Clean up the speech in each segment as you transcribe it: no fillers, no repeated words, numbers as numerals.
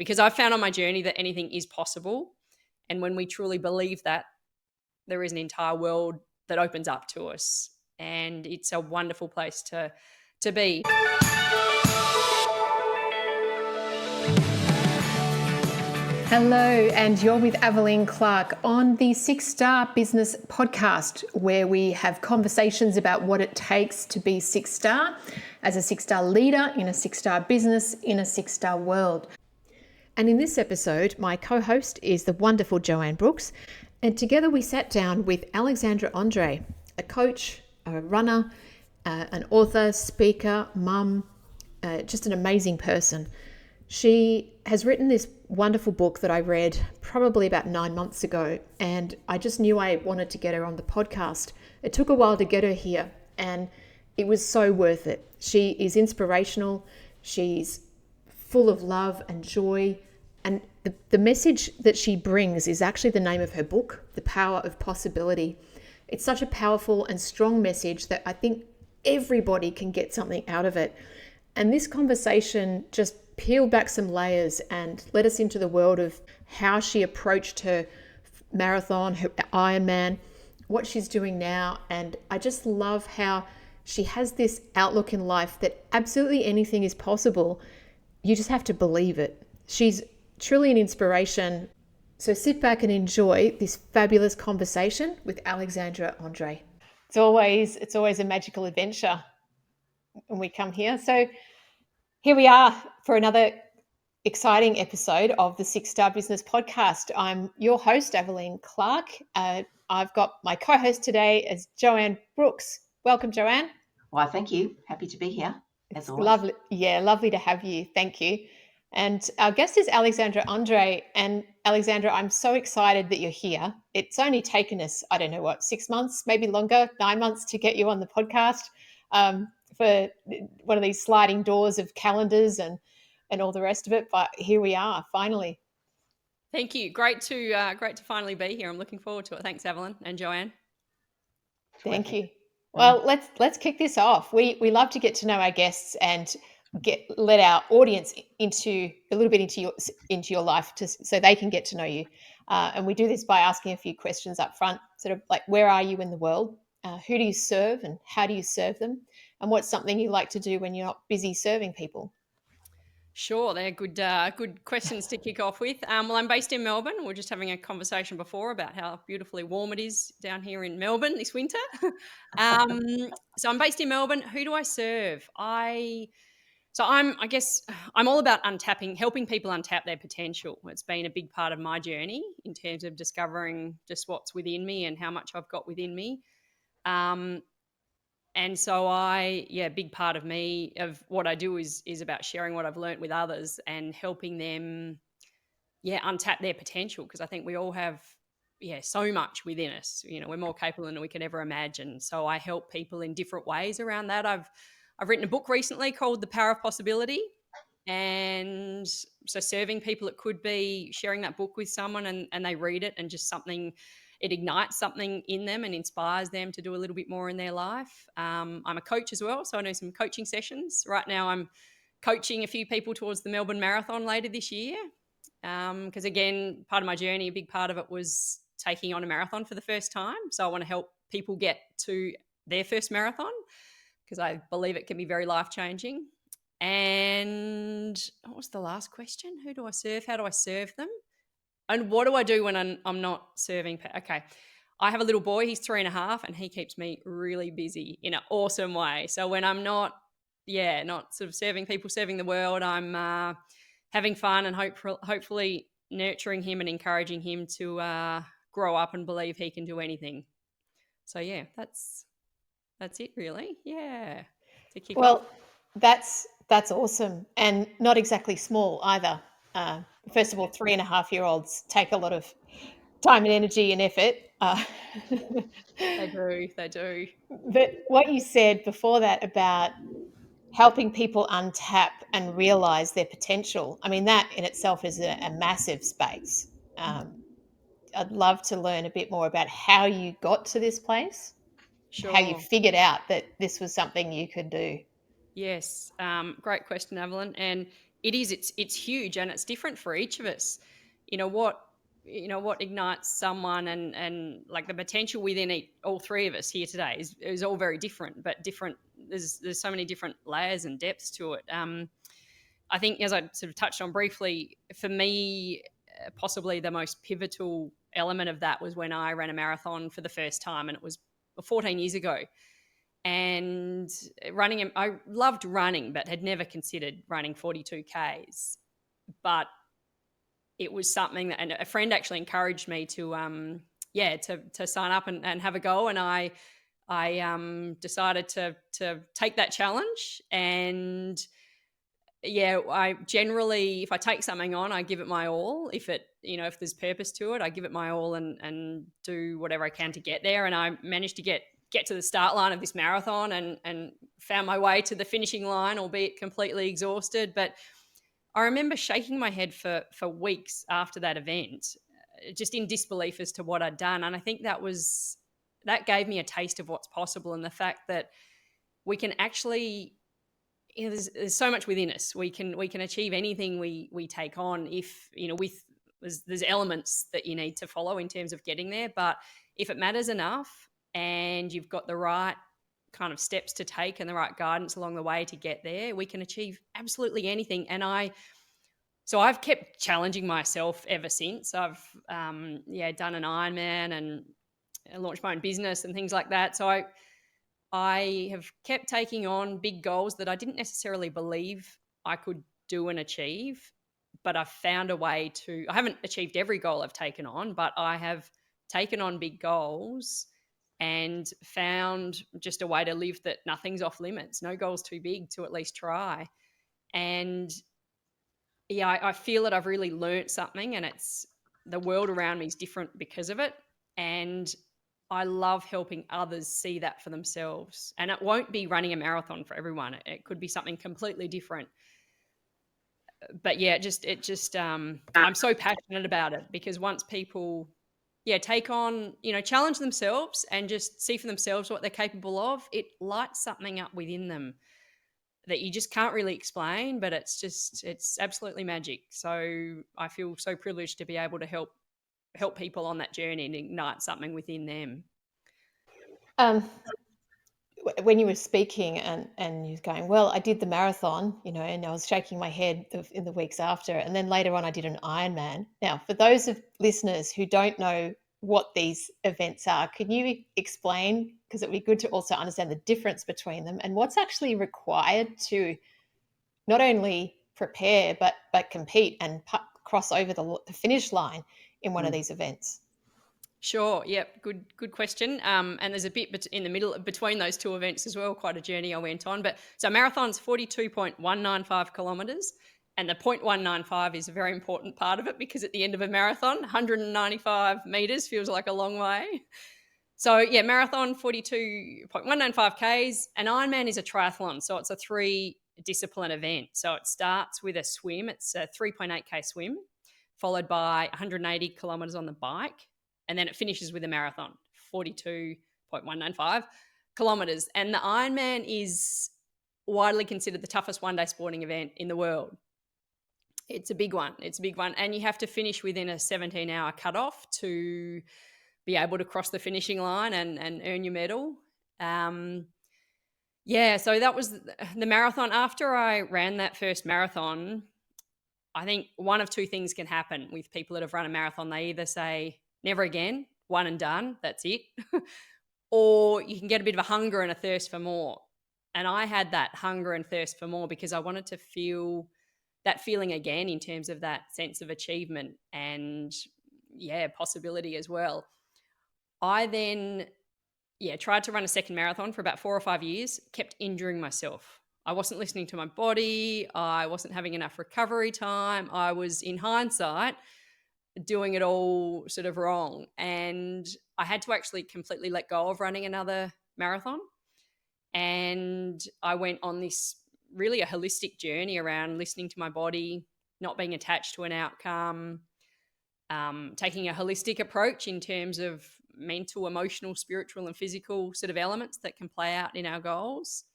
because I've found on my journey that anything is possible. And when we truly believe that, there is an entire world that opens up to us. And it's a wonderful place to be. Hello, and you're with Aveline Clark on the 6-Star Business Podcast, where we have conversations about what it takes to be 6-star as a 6-star leader in a 6-star business in a 6-star world. And in this episode, my co-host is the wonderful Joanne Brooks, and together we sat down with Alexandra Andre, a coach, a runner, an author, speaker, mum, just an amazing person. She has written this wonderful book that I read probably about 9 months ago, and I just knew I wanted to get her on the podcast. It took a while to get her here, and it was so worth it. She is inspirational. She's full of love and joy, and the message that she brings is actually the name of her book, The Power of Possibility. It's such a powerful and strong message that I think everybody can get something out of it. And this conversation just peeled back some layers and led us into the world of how she approached her marathon, her Ironman, what she's doing now. And I just love how she has this outlook in life that absolutely anything is possible. You just have to believe it. She's truly an inspiration. So sit back and enjoy this fabulous conversation with Alexandra Andre. It's always a magical adventure when we come here. So here we are for another exciting episode of the 6-Star Business Podcast. I'm your host, Aveline Clark. I've got my co-host today as Joanne Brooks. Welcome, Joanne. Well, thank you. Happy to be here, as always. Lovely. Yeah, lovely to have you. Thank you. And our guest is Alexandra Andre. And Alexandra, I'm so excited that you're here. It's only taken us, 6 months, maybe longer, 9 months to get you on the podcast. For one of these sliding doors of calendars and all the rest of it, but here we are finally. Thank you. Great to finally be here. I'm looking forward to it. Thanks, Evelyn and Joanne. Thank you. Well, let's kick this off. We love to get to know our guests and let our audience into a little bit into your life so they can get to know you. And we do this by asking a few questions up front, sort of like, where are you in the world? Who do you serve and how do you serve them? And what's something you like to do when you're not busy serving people? Sure, they're good questions to kick off with. Well, I'm based in Melbourne. We were just having a conversation before about how beautifully warm it is down here in Melbourne this winter. So I'm based in Melbourne. Who do I serve? I'm all about helping people untap their potential. It's been a big part of my journey in terms of discovering just what's within me and how much I've got within me. And so a big part of me, of what I do is about sharing what I've learned with others and helping them, untap their potential. Because I think we all have, so much within us. We're more capable than we could ever imagine. So I help people in different ways around that. I've written a book recently called The Power of Possibility. And so serving people, it could be sharing that book with someone and they read it and just it ignites something in them and inspires them to do a little bit more in their life. I'm a coach as well, so I do some coaching sessions. Right now I'm coaching a few people towards the Melbourne Marathon later this year because, again, part of my journey, a big part of it was taking on a marathon for the first time. So I want to help people get to their first marathon because I believe it can be very life-changing. And what was the last question? Who do I serve? How do I serve them? And what do I do when I'm not serving? Okay. I have a little boy, he's 3.5, and he keeps me really busy in an awesome way. So when I'm not sort of serving people, serving the world, I'm having fun and hopefully nurturing him and encouraging him to grow up and believe he can do anything. So that's it really. Yeah. To kick off. That's awesome, and not exactly small either. First of all, 3.5-year-olds take a lot of time and energy and effort. They do. But what you said before that about helping people untap and realize their potential, I mean, that in itself is a massive space. I'd love to learn a bit more about how you got to this place, Sure. How you figured out that this was something you could do. Yes. Great question, Evelyn. And It is. It's huge, and it's different for each of us. What ignites someone, and like the potential within all three of us here today is all very different, but different. There's so many different layers and depths to it. I think, as I sort of touched on briefly, for me, possibly the most pivotal element of that was when I ran a marathon for the first time, and it was 14 years ago. And I loved running, but had never considered running 42 Ks. But it was something that, and a friend actually encouraged me to sign up and have a go. And I decided to take that challenge. And I generally, if I take something on, I give it my all. If there's purpose to it, I give it my all and do whatever I can to get there. And I managed to get to the start line of this marathon and found my way to the finishing line, albeit completely exhausted. But I remember shaking my head for weeks after that event, just in disbelief as to what I'd done. And I think that gave me a taste of what's possible, and the fact that we can actually, there's so much within us. We can achieve anything we take on if, there's elements that you need to follow in terms of getting there. But if it matters enough and you've got the right kind of steps to take and the right guidance along the way to get there, we can achieve absolutely anything. And I've kept challenging myself ever since. I've done an Ironman and launched my own business and things like that. So I have kept taking on big goals that I didn't necessarily believe I could do and achieve, but I've found a way to. I haven't achieved every goal I've taken on, but I have taken on big goals and found just a way to live that nothing's off limits. No goal's too big to at least try. And I feel that I've really learnt something, and it's the world around me is different because of it. And I love helping others see that for themselves. And it won't be running a marathon for everyone. It could be something completely different. But I'm so passionate about it, because once people take on, challenge themselves and just see for themselves what they're capable of, it lights something up within them that you just can't really explain, but it's absolutely magic. So I feel so privileged to be able to help people on that journey and ignite something within them. When you were speaking and you were going, well, I did the marathon, and I was shaking my head in the weeks after, and then later on I did an Ironman. Now, for those of listeners who don't know what these events are, can you explain, because it'd be good to also understand the difference between them and what's actually required to not only prepare but compete and cross over the finish line in one of these events? Sure. Yep. Good question. And there's a bit in the middle between those two events as well. Quite a journey I went on. But so marathon's 42.195 kilometers, and the 0.195 is a very important part of it, because at the end of a marathon, 195 meters feels like a long way. So marathon 42.195 Ks. An Ironman is a triathlon, so it's a 3-discipline event. So it starts with a swim. It's a 3.8K swim, followed by 180 kilometers on the bike. And then it finishes with a marathon, 42.195 kilometers. And the Ironman is widely considered the toughest one-day sporting event in the world. It's a big one. And you have to finish within a 17-hour cutoff to be able to cross the finishing line and earn your medal. So that was the marathon. After I ran that first marathon, I think one of two things can happen with people that have run a marathon. They either say, never again, one and done, that's it. Or you can get a bit of a hunger and a thirst for more. And I had that hunger and thirst for more because I wanted to feel that feeling again, in terms of that sense of achievement and possibility as well. I then tried to run a second marathon for about 4 or 5 years, kept injuring myself. I wasn't listening to my body. I wasn't having enough recovery time. I was, in hindsight, doing it all sort of wrong. And I had to actually completely let go of running another marathon. And I went on this really a holistic journey around listening to my body, not being attached to an outcome, taking a holistic approach in terms of mental, emotional, spiritual, and physical sort of elements that can play out in our goals.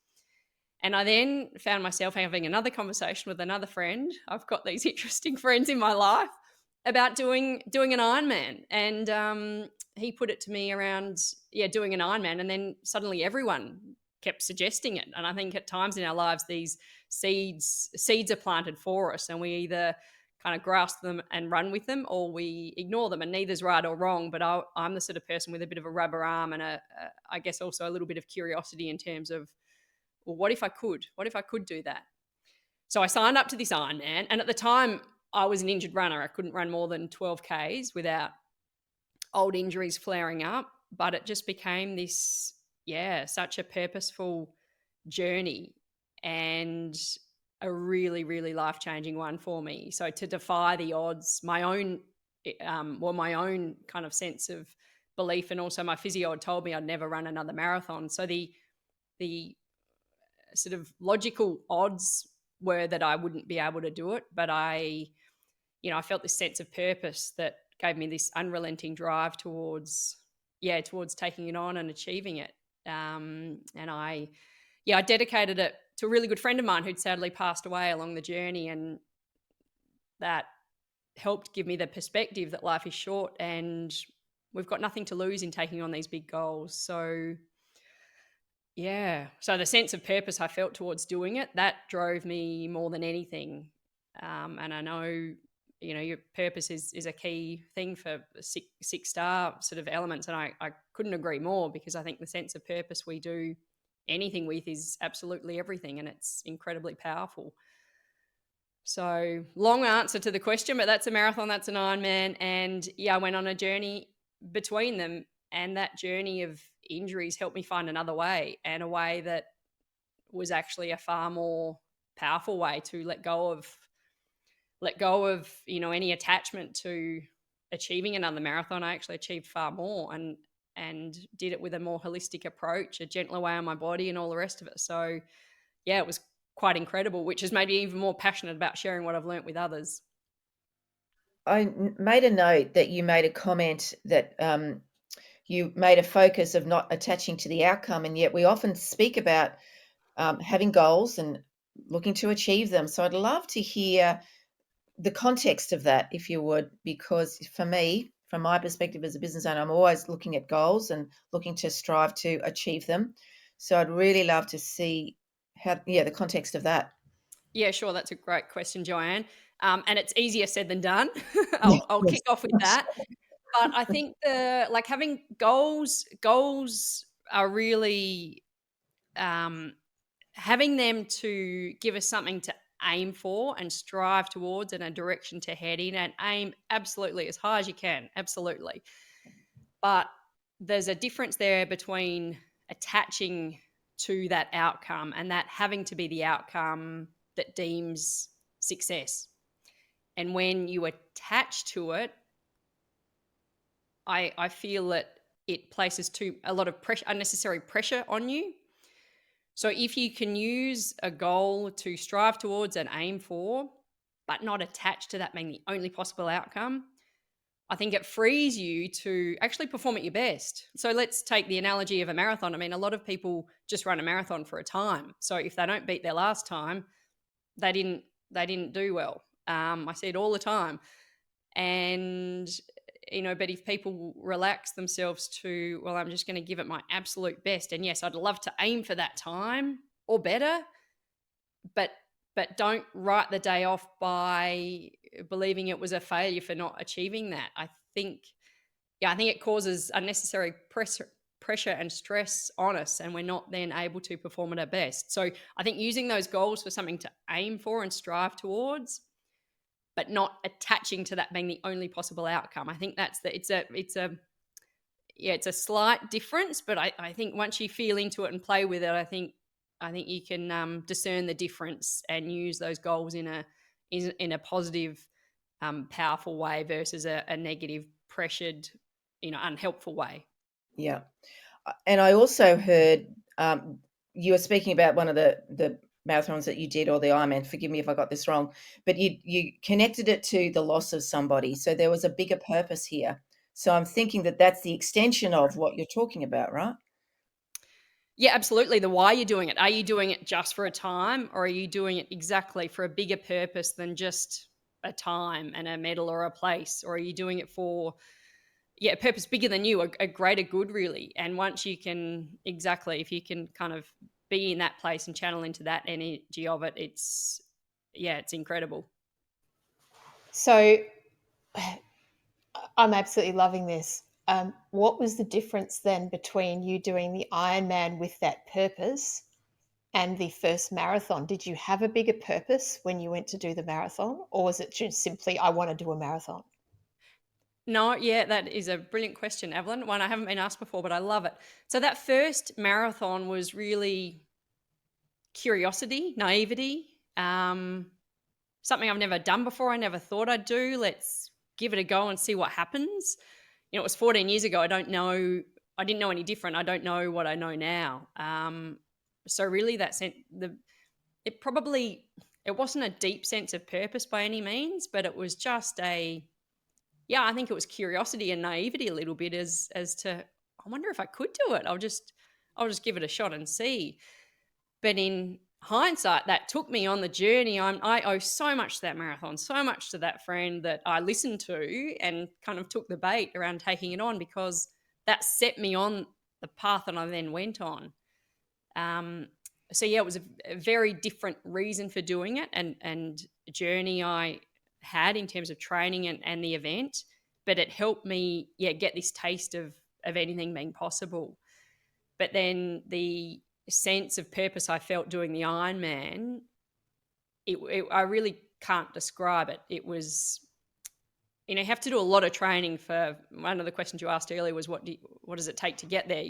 And I then found myself having another conversation with another friend. I've got these interesting friends in my life about doing an Ironman, and he put it to me around doing an Ironman, and then suddenly everyone kept suggesting it. And I think at times in our lives these seeds are planted for us, and we either kind of grasp them and run with them, or we ignore them, and neither's right or wrong. But I'm the sort of person with a bit of a rubber arm and I guess also a little bit of curiosity in terms of, well, what if I could? What if I could do that? So I signed up to this Ironman, and at the time I was an injured runner. I couldn't run more than 12 Ks without old injuries flaring up, but it just became this, such a purposeful journey and a really, really life-changing one for me. So to defy the odds, my own kind of sense of belief, and also my physio had told me I'd never run another marathon. So the sort of logical odds were that I wouldn't be able to do it, but I felt this sense of purpose that gave me this unrelenting drive towards taking it on and achieving it. And I dedicated it to a really good friend of mine who'd sadly passed away along the journey, and that helped give me the perspective that life is short and we've got nothing to lose in taking on these big goals. So the sense of purpose I felt towards doing it, that drove me more than anything. And I know, your purpose is a key thing for six star sort of elements. And I couldn't agree more, because I think the sense of purpose we do anything with is absolutely everything, and it's incredibly powerful. So long answer to the question, but that's a marathon, that's an Ironman. And I went on a journey between them, and that journey of injuries helped me find another way, and a way that was actually a far more powerful way to let go of any attachment to achieving another marathon. I actually achieved far more and did it with a more holistic approach, a gentler way on my body and all the rest of it. So it was quite incredible, which has made me even more passionate about sharing what I've learnt with others. I made a note that you made a comment that you made a focus of not attaching to the outcome, and yet we often speak about having goals and looking to achieve them. So I'd love to hear the context of that, if you would, because for me, from my perspective as a business owner, I'm always looking at goals and looking to strive to achieve them. So I'd really love to see the context of that. Yeah, sure. That's a great question, Joanne. And it's easier said than done. I'll kick off with that. But I think having goals are really having them to give us something to aim for and strive towards, and a direction to head in, and aim absolutely as high as you can. Absolutely. But there's a difference there between attaching to that outcome and that having to be the outcome that deems success. And when you attach to it, I feel that it places a lot of pressure, unnecessary pressure on you. So if you can use a goal to strive towards and aim for, but not attach to that being the only possible outcome, I think it frees you to actually perform at your best. So let's take the analogy of a marathon. I mean, a lot of people just run a marathon for a time. So if they don't beat their last time, they didn't do well. I see it all the time. And, but if people relax themselves to, well, I'm just going to give it my absolute best. And yes, I'd love to aim for that time or better, but don't write the day off by believing it was a failure for not achieving that. I think it causes unnecessary pressure and stress on us, and we're not then able to perform at our best. So I think using those goals for something to aim for and strive towards, but not attaching to that being the only possible outcome. I think it's a slight difference, but I think once you feel into it and play with it, I think you can discern the difference and use those goals in a positive, powerful way versus a negative, pressured, unhelpful way. Yeah. And I also heard you were speaking about one of the marathons that you did, or the Ironman, forgive me if I got this wrong, but you connected it to the loss of somebody. So there was a bigger purpose here. So I'm thinking that that's the extension of what you're talking about, right? Yeah, absolutely. The why you're doing it. Are you doing it just for a time, or are you doing it exactly for a bigger purpose than just a time and a medal or a place? Or are you doing it for, yeah, a purpose bigger than you, a greater good, really? And once you can, exactly, if you can kind of be in that place and channel into that energy of it, it's, yeah, it's incredible. So I'm absolutely loving this. What was the difference then between you doing the Ironman with that purpose and the first marathon? Did you have a bigger purpose when you went to do the marathon, or was it just simply, I want to do a marathon? No, yeah, that is a brilliant question, Evelyn. One I haven't been asked before, but I love it. So that first marathon was really curiosity, naivety, something I've never done before. I never thought I'd do. Let's give it a go and see what happens. You know, it was 14 years ago. I didn't know any different. I don't know what I know now. So really that it wasn't a deep sense of purpose by any means, but it was just I think it was curiosity and naivety a little bit as to, I wonder if I could do it. I'll just give it a shot and see. But in hindsight, that took me on the journey. I owe so much to that marathon, so much to that friend that I listened to and kind of took the bait around taking it on, because that set me on the path that I then went on. So yeah, it was a very different reason for doing it and journey I had in terms of training and the event, but it helped me, get this taste of anything being possible. But then the sense of purpose I felt doing the Ironman, I really can't describe it. It was, you have to do a lot of training for. One of the questions you asked earlier was what does it take to get there?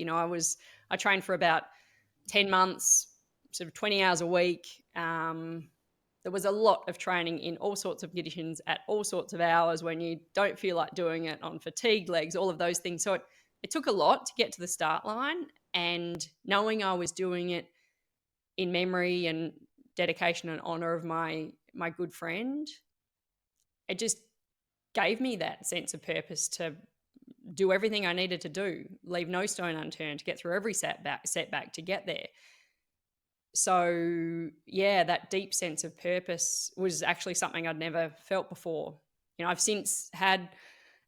I trained for about 10 months, sort of 20 hours a week. There was a lot of training in all sorts of conditions at all sorts of hours when you don't feel like doing it, on fatigued legs, all of those things. So it took a lot to get to the start line, and knowing I was doing it in memory and dedication and honor of my good friend, it just gave me that sense of purpose to do everything I needed to do, leave no stone unturned to get through every setback to get there. So yeah, that deep sense of purpose was actually something I'd never felt before. I've since had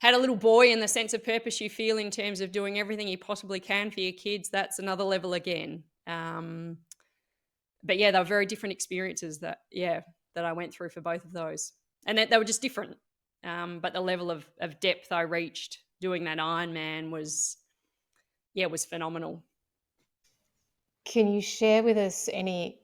a little boy, and the sense of purpose you feel in terms of doing everything you possibly can for your kids, that's another level again. But yeah, they were very different experiences that I went through for both of those. And they were just different. But the level of depth I reached doing that Ironman was phenomenal. Can you share with us any,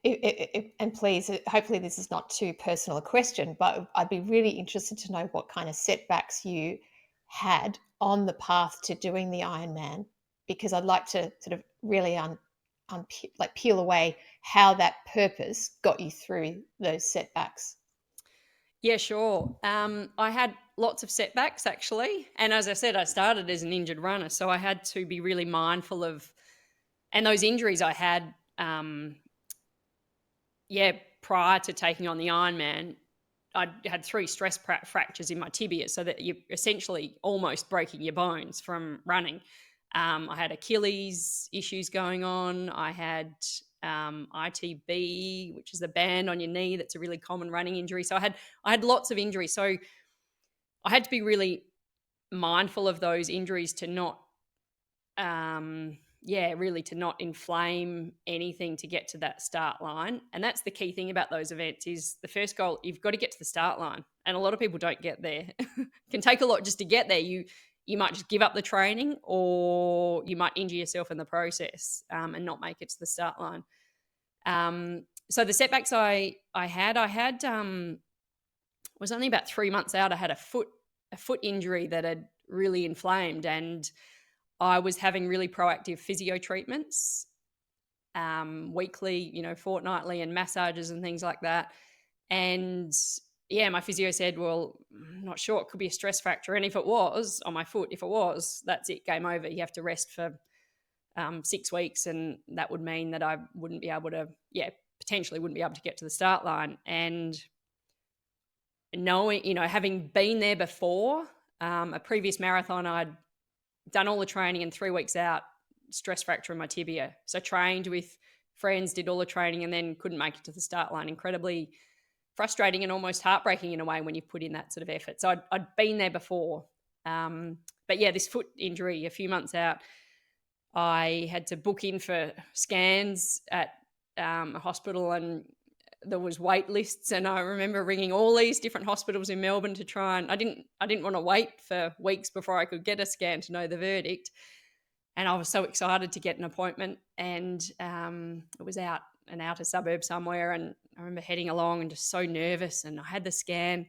and please, hopefully this is not too personal a question, but I'd be really interested to know what kind of setbacks you had on the path to doing the Ironman, because I'd like to sort of really peel away how that purpose got you through those setbacks. Yeah, sure. I had lots of setbacks, actually. And as I said, I started as an injured runner, so I had to be really mindful of, and those injuries I had, prior to taking on the Ironman, I had 3 stress fractures in my tibia, so that you're essentially almost breaking your bones from running. I had Achilles issues going on. I had ITB, which is the band on your knee. That's a really common running injury. So I had lots of injuries. So I had to be really mindful of those injuries to not, to not inflame anything to get to that start line. And that's the key thing about those events, is the first goal, you've got to get to the start line. And a lot of people don't get there. It can take a lot just to get there. You might just give up the training, or you might injure yourself in the process, and not make it to the start line. So the setbacks I had was only about 3 months out. I had a foot injury that had really inflamed, and I was having really proactive physio treatments, weekly, fortnightly, and massages and things like that. And my physio said, well, I'm not sure, it could be a stress fracture. And if it was on my foot, that's it, game over. You have to rest for 6 weeks. And that would mean that I wouldn't be able to, potentially wouldn't be able to get to the start line. And knowing, having been there before, a previous marathon, I'd done all the training, and 3 weeks out, stress fracture in my tibia. So trained with friends, did all the training, and then couldn't make it to the start line. Incredibly frustrating and almost heartbreaking in a way when you put in that sort of effort. So I'd been there before. But yeah, this foot injury, a few months out, I had to book in for scans at a hospital, and there was wait lists. And I remember ringing all these different hospitals in Melbourne to try, and I didn't want to wait for weeks before I could get a scan to know the verdict. And I was so excited to get an appointment, and it was out an outer suburb somewhere. And I remember heading along and just so nervous. And I had the scan,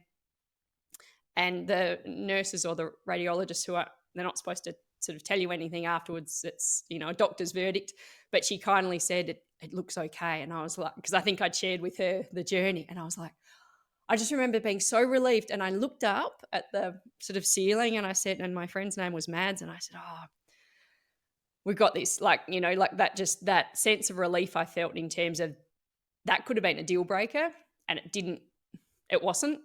and the nurses or the radiologists they're not supposed to sort of tell you anything afterwards. It's, a doctor's verdict, but she kindly said it looks okay. And I was like, because I think I'd shared with her the journey, and I was like, I just remember being so relieved. And I looked up at the sort of ceiling, and I said, and my friend's name was Mads, and I said, oh, we've got this, like that, just that sense of relief I felt in terms of that could have been a deal breaker, and it wasn't.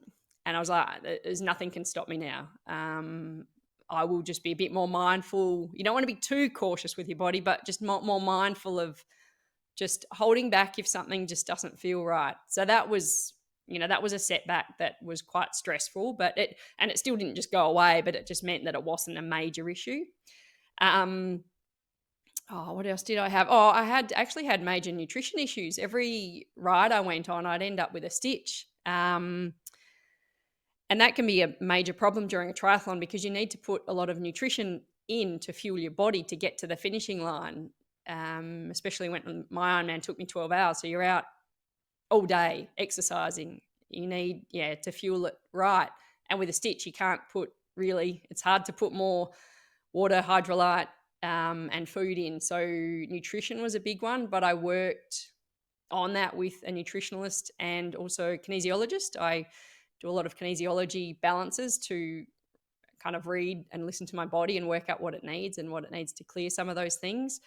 And I was like, there's nothing can stop me now. I will just be a bit more mindful. You don't want to be too cautious with your body, but just more mindful of just holding back if something just doesn't feel right. So that was a setback that was quite stressful, but it still didn't just go away, but it just meant that it wasn't a major issue. What else did I have? I had major nutrition issues. Every ride I went on, I'd end up with a stitch. And that can be a major problem during a triathlon, because you need to put a lot of nutrition in to fuel your body to get to the finishing line, especially when my Ironman took me 12 hours. So you're out all day exercising. You need, to fuel it right. And with a stitch, you can't it's hard to put more water, hydrolyte, and food in. So nutrition was a big one, but I worked on that with a nutritionalist and also kinesiologist. I do a lot of kinesiology balances to kind of read and listen to my body and work out what it needs and what it needs to clear some of those things.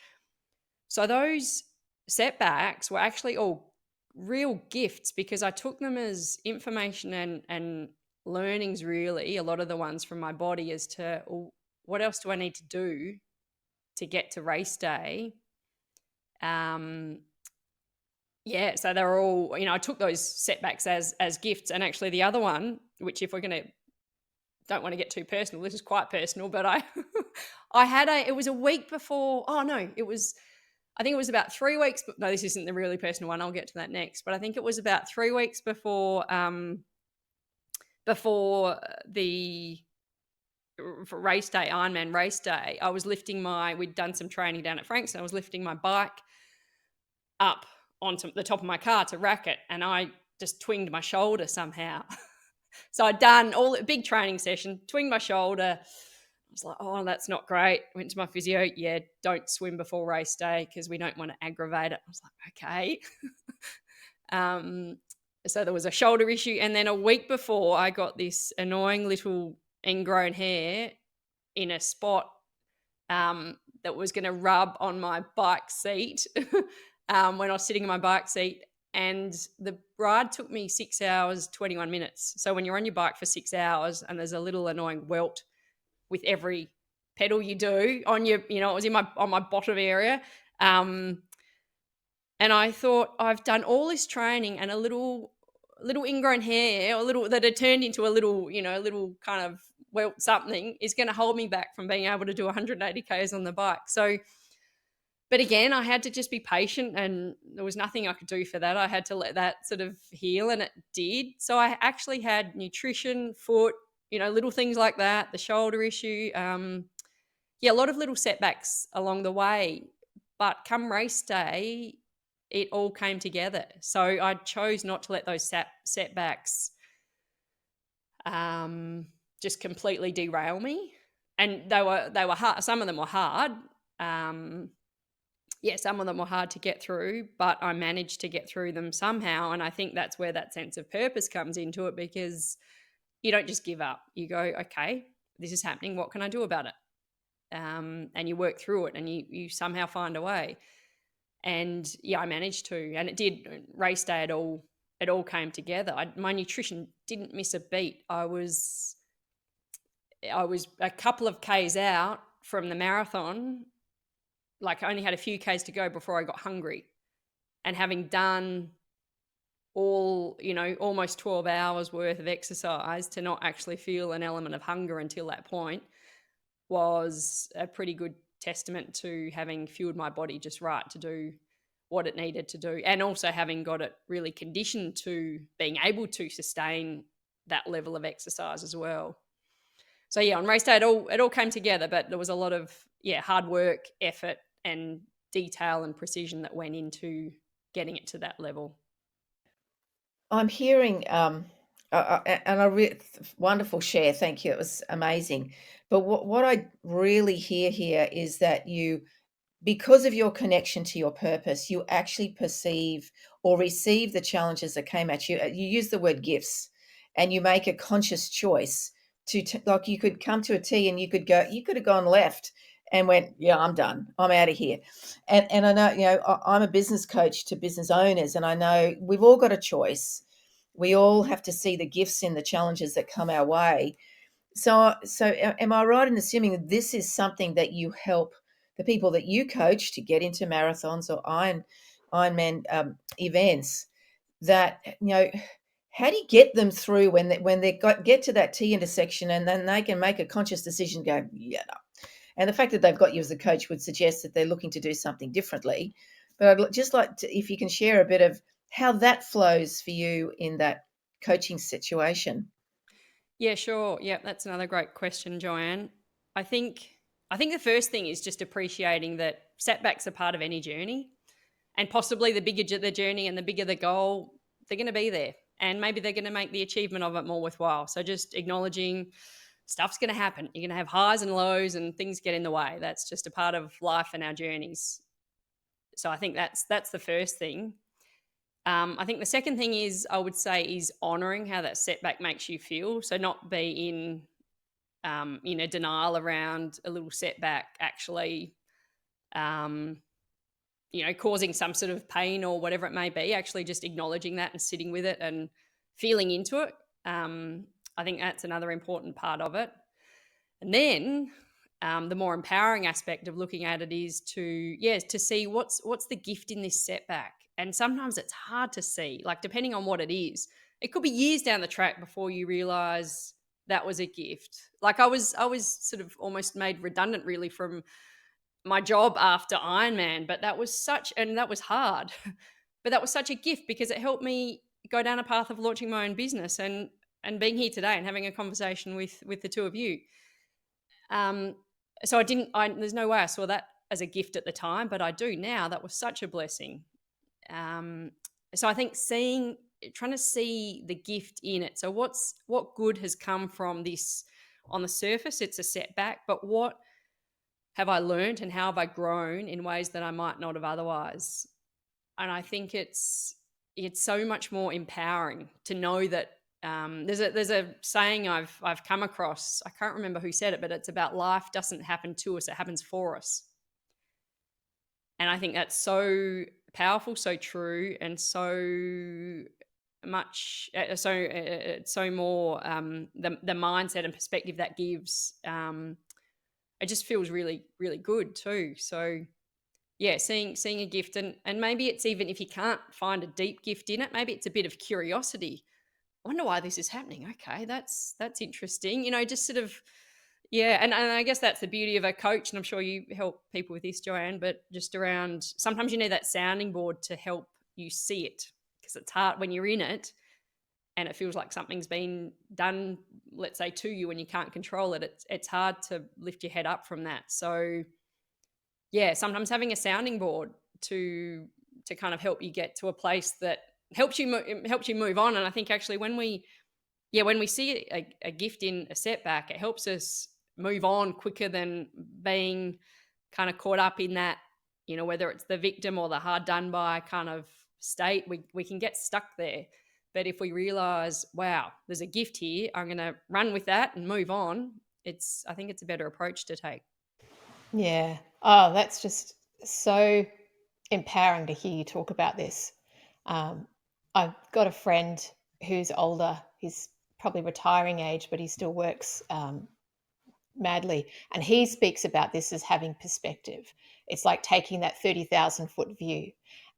So those setbacks were actually all real gifts, because I took them as information and learnings, really, a lot of the ones from my body, as to what else do I need to do to get to race day. So they're all, I took those setbacks as gifts. And actually the other one, which if we're don't want to get too personal, this is quite personal, but it was a week before, I think it was about 3 weeks, but no, this isn't the really personal one. I'll get to that next. But I think it was about 3 weeks before for race day, Ironman race day, I was we'd done some training down at Frank's, and I was lifting my bike up onto the top of my car to rack it, and I just twinged my shoulder somehow. So I'd done all a big training session, twinged my shoulder. I was like, oh, that's not great. Went to my physio. Yeah, don't swim before race day because we don't want to aggravate it. I was like, okay. So there was a shoulder issue. And then a week before, I got this annoying little ingrown hair in a spot that was going to rub on my bike seat when I was sitting in my bike seat. And the ride took me 6 hours, 21 minutes. So when you're on your bike for 6 hours and there's a little annoying welt with every pedal you do on your, it was on my bottom area. And I thought, I've done all this training, and a little ingrown hair, that had turned into a little kind of welt something, is going to hold me back from being able to do 180 Ks on the bike. So, but again, I had to just be patient, and there was nothing I could do for that. I had to let that sort of heal, and it did. So I actually had nutrition, foot, little things like that, the shoulder issue. A lot of little setbacks along the way. But come race day, it all came together. So I chose not to let those setbacks just completely derail me. And they were hard. Some of them were hard. Some of them were hard to get through, but I managed to get through them somehow. And I think that's where that sense of purpose comes into it, because you don't just give up. You go, okay, this is happening. What can I do about it? And you work through it, and you somehow find a way. And I managed to, and it did. Race day, it all came together. My nutrition didn't miss a beat. I was a couple of Ks out from the marathon, like I only had a few Ks to go before I got hungry. And having done all, almost 12 hours worth of exercise, to not actually feel an element of hunger until that point was a pretty good testament to having fueled my body just right to do what it needed to do, and also having got it really conditioned to being able to sustain that level of exercise as well. So yeah, on race day it all came together, but there was a lot of hard work, effort, and detail and precision that went into getting it to that level. I'm hearing, wonderful share. Thank you. It was amazing. But what I really hear here is that because of your connection to your purpose, you actually perceive or receive the challenges that came at you. You use the word gifts, and you make a conscious choice like you could come to a T and you could have gone left and went, yeah, I'm done. I'm out of here. And I know, I'm a business coach to business owners, and I know we've all got a choice. We all have to see the gifts in the challenges that come our way. So am I right in assuming that this is something that you help the people that you coach to get into marathons or Ironman events? That how do you get them through when they get to that T intersection, and then they can make a conscious decision, go, yeah, no. And the fact that they've got you as a coach would suggest that they're looking to do something differently. But I'd just like to, if you can share a bit of how that flows for you in that coaching situation. Yeah, sure. Yeah, that's another great question, Joanne. I think the first thing is just appreciating that setbacks are part of any journey, and possibly the bigger the journey and the bigger the goal, they're going to be there, and maybe they're going to make the achievement of it more worthwhile. So just acknowledging stuff's going to happen. You're going to have highs and lows, and things get in the way. That's just a part of life and our journeys. So I think that's the first thing. I think the second thing I would say is honoring how that setback makes you feel. So not be in denial around a little setback actually causing some sort of pain or whatever it may be. Actually just acknowledging that and sitting with it and feeling into it. I think that's another important part of it. And then the more empowering aspect of looking at it is to see what's the gift in this setback. And sometimes it's hard to see, like depending on what it is. It could be years down the track before you realize that was a gift. Like I was sort of almost made redundant really from my job after Ironman, but that was hard. But that was such a gift because it helped me go down a path of launching my own business and being here today and having a conversation with the two of you. So there's no way I saw that as a gift at the time, but I do now. That was such a blessing. So I think trying to see the gift in it. So what good has come from this? On the surface, it's a setback, but what have I learned and how have I grown in ways that I might not have otherwise? And I think it's so much more empowering to know that there's a saying I've come across. I can't remember who said it, but it's about life doesn't happen to us; it happens for us. And I think that's so powerful, so true, and so much, so more the mindset and perspective that gives. It just feels really, really good too. So yeah, seeing a gift, and maybe it's even if you can't find a deep gift in it, maybe it's a bit of curiosity. I wonder why this is happening. Okay, that's interesting. Just sort of, yeah. And I guess that's the beauty of a coach, and I'm sure you help people with this, Joanne, but just around, sometimes you need that sounding board to help you see it, because it's hard when you're in it and it feels like something's been done, let's say, to you and you can't control it. It's hard to lift your head up from that. So yeah, sometimes having a sounding board to kind of help you get to a place that helps you move on. And I think actually when we see a gift in a setback, it helps us move on quicker than being kind of caught up in that, whether it's the victim or the hard done by kind of state. We can get stuck there. But if we realize, wow, there's a gift here, I'm going to run with that and move on. I think it's a better approach to take. Yeah. Oh, that's just so empowering to hear you talk about this. I've got a friend who's older. He's probably retiring age, but he still works madly. And he speaks about this as having perspective. It's like taking that 30,000 foot view.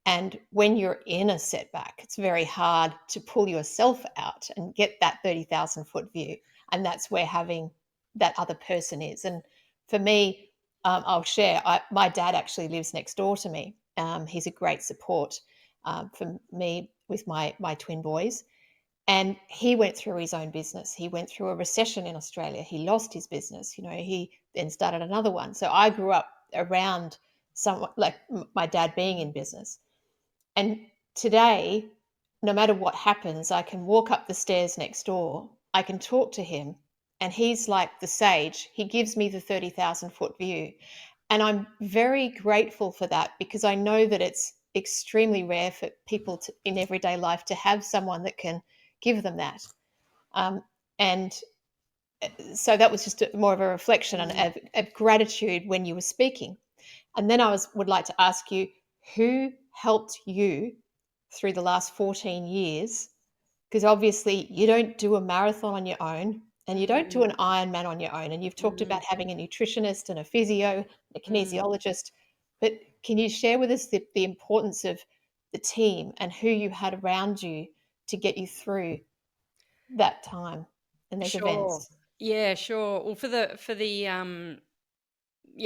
And when you're in a setback, it's very hard to pull yourself out and get that 30,000 foot view. And that's where having that other person is. And for me, I'll share, my dad actually lives next door to me. He's a great support for me with my twin boys. And he went through his own business. He went through a recession in Australia. He lost his business. You know, he then started another one. So I grew up around someone like my dad being in business. And today, no matter what happens, I can walk up the stairs next door. I can talk to him, and he's like the sage. He gives me the 30,000 foot view. And I'm very grateful for that, because I know that it's extremely rare for people in everyday life to have someone that can give them that. And so that was just more of a reflection of gratitude when you were speaking. And then I would like to ask you, who helped you through the last 14 years? Because obviously you don't do a marathon on your own, and you don't do an Ironman on your own. And you've talked about having a nutritionist and a physio, a kinesiologist. But can you share with us the importance of the team and who you had around you to get you through that time and those Sure. events? Yeah, sure. Well,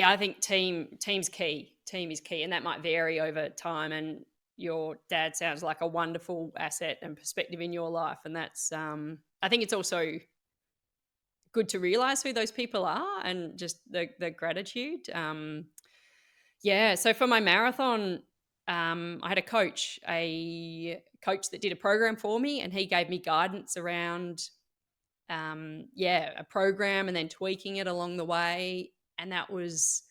I think team's key. Team is key, and that might vary over time. And your dad sounds like a wonderful asset and perspective in your life, and that's I think it's also good to realize who those people are and just the gratitude. So for my marathon, I had a coach that did a program for me, and he gave me guidance around a program and then tweaking it along the way. And that was,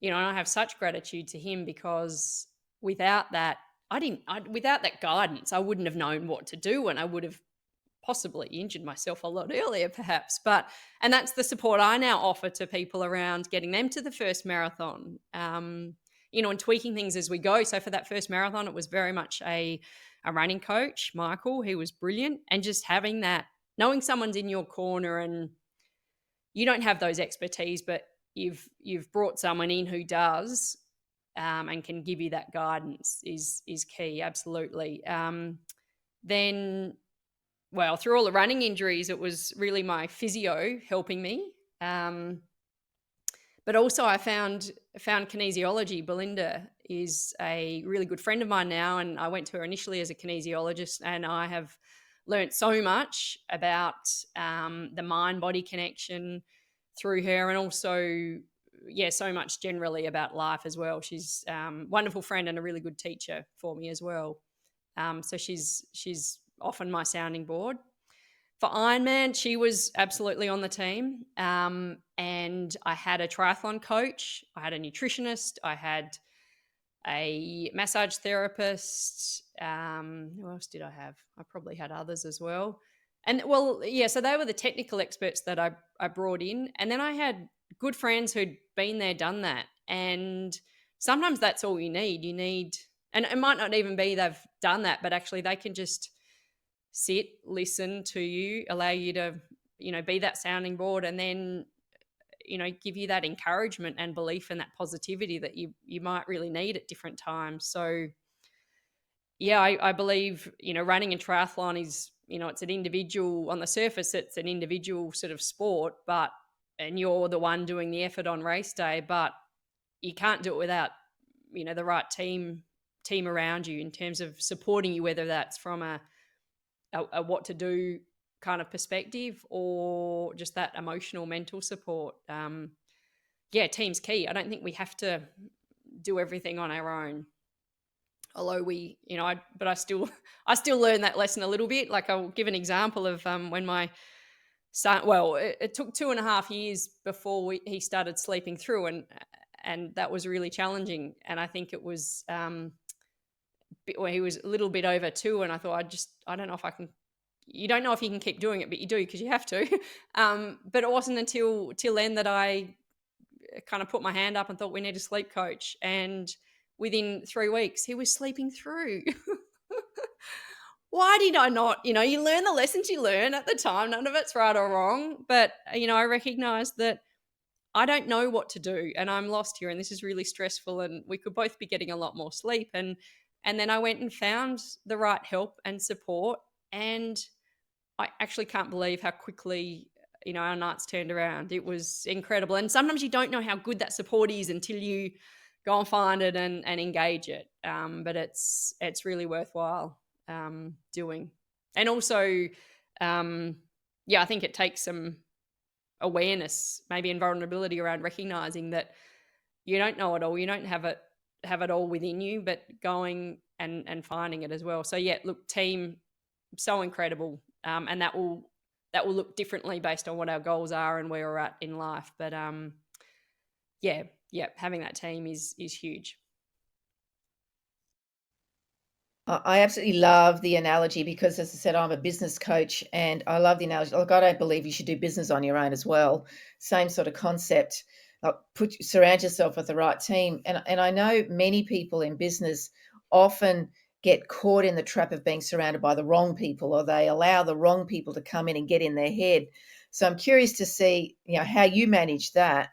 and I have such gratitude to him, because without that, without that guidance, I wouldn't have known what to do, and I would have possibly injured myself a lot earlier, perhaps. And that's the support I now offer to people around getting them to the first marathon, and tweaking things as we go. So for that first marathon, it was very much a running coach, Michael. He was brilliant. And just having that, knowing someone's in your corner, and you don't have those expertise, but you've brought someone in who does, and can give you that guidance is key. Absolutely. Then, well, through all the running injuries, it was really my physio helping me. But also I found kinesiology. Belinda is a really good friend of mine now, and I went to her initially as a kinesiologist, and I have learnt so much about the mind-body connection through her, and also, so much generally about life as well. She's a wonderful friend and a really good teacher for me as well. So she's often my sounding board. For Ironman, she was absolutely on the team. And I had a triathlon coach, I had a nutritionist, I had a massage therapist. Who else did I have? I probably had others as well. And so they were the technical experts that I brought in. And then I had good friends who'd been there, done that. And sometimes that's all you need, and it might not even be they've done that, but actually they can just sit, listen to you, allow you to, be that sounding board, and then, give you that encouragement and belief and that positivity that you might really need at different times. So, I believe, running and triathlon is, it's an individual, on the surface, it's an individual sort of sport, and you're the one doing the effort on race day, but you can't do it without, the right team around you in terms of supporting you, whether that's from a what to do kind of perspective, or just that emotional, mental support. Team's key. I don't think we have to do everything on our own. Although I still learn that lesson a little bit. Like, I'll give an example of when my son, it took 2.5 years before he started sleeping through, and that was really challenging. And I think it was, he was a little bit over 2, and I thought, I don't know if I can. You don't know if you can keep doing it, but you do, because you have to. But it wasn't until then that I kind of put my hand up and thought, we need a sleep coach. And within 3 weeks, he was sleeping through. Why did I not? You learn the lessons you learn at the time. None of it's right or wrong. But, I recognized that I don't know what to do and I'm lost here and this is really stressful and we could both be getting a lot more sleep. And then I went and found the right help and support, and I actually can't believe how quickly, our nights turned around. It was incredible. And sometimes you don't know how good that support is until you go and find it and engage it. But it's really worthwhile doing. And also, I think it takes some awareness, maybe, and vulnerability around recognizing that you don't know it all. You don't have it all within you, but going and finding it as well. So yeah, look, team, so incredible. And that will look differently based on what our goals are and where we're at in life. But having that team is huge. I absolutely love the analogy because, as I said, I'm a business coach and I love the analogy. Look, I don't believe you should do business on your own as well. Same sort of concept. Surround yourself with the right team. And I know many people in business often get caught in the trap of being surrounded by the wrong people, or they allow the wrong people to come in and get in their head. So I'm curious to see, how you manage that.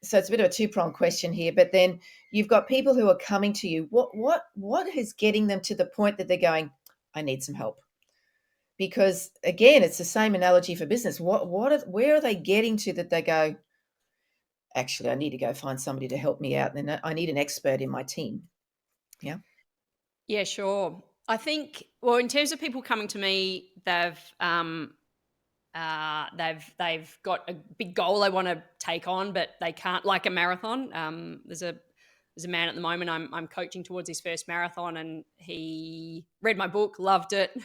So it's a bit of a two-pronged question here, but then you've got people who are coming to you. What is getting them to the point that they're going, I need some help? Because again, it's the same analogy for business. Where are they getting to that they go, actually, I need to go find somebody to help me out, and I need an expert in my team? Yeah. Yeah, sure. I think, well, in terms of people coming to me, they've got a big goal they want to take on, but they can't, like a marathon. There's a man at the moment I'm coaching towards his first marathon, and he read my book, loved it,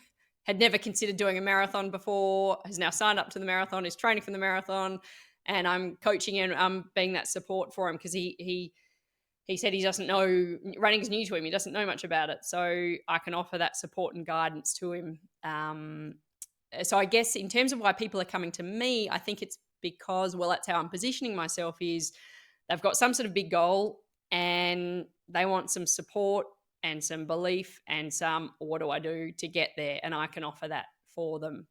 had never considered doing a marathon before, has now signed up to the marathon, is training for the marathon, and I'm coaching and I'm being that support for him because he said he doesn't know, running is new to him, he doesn't know much about it, so I can offer that support and guidance to him. So I guess in terms of why people are coming to me, I think it's because, well, that's how I'm positioning myself, is they've got some sort of big goal and they want some support and some belief and some, what do I do to get there? And I can offer that for them.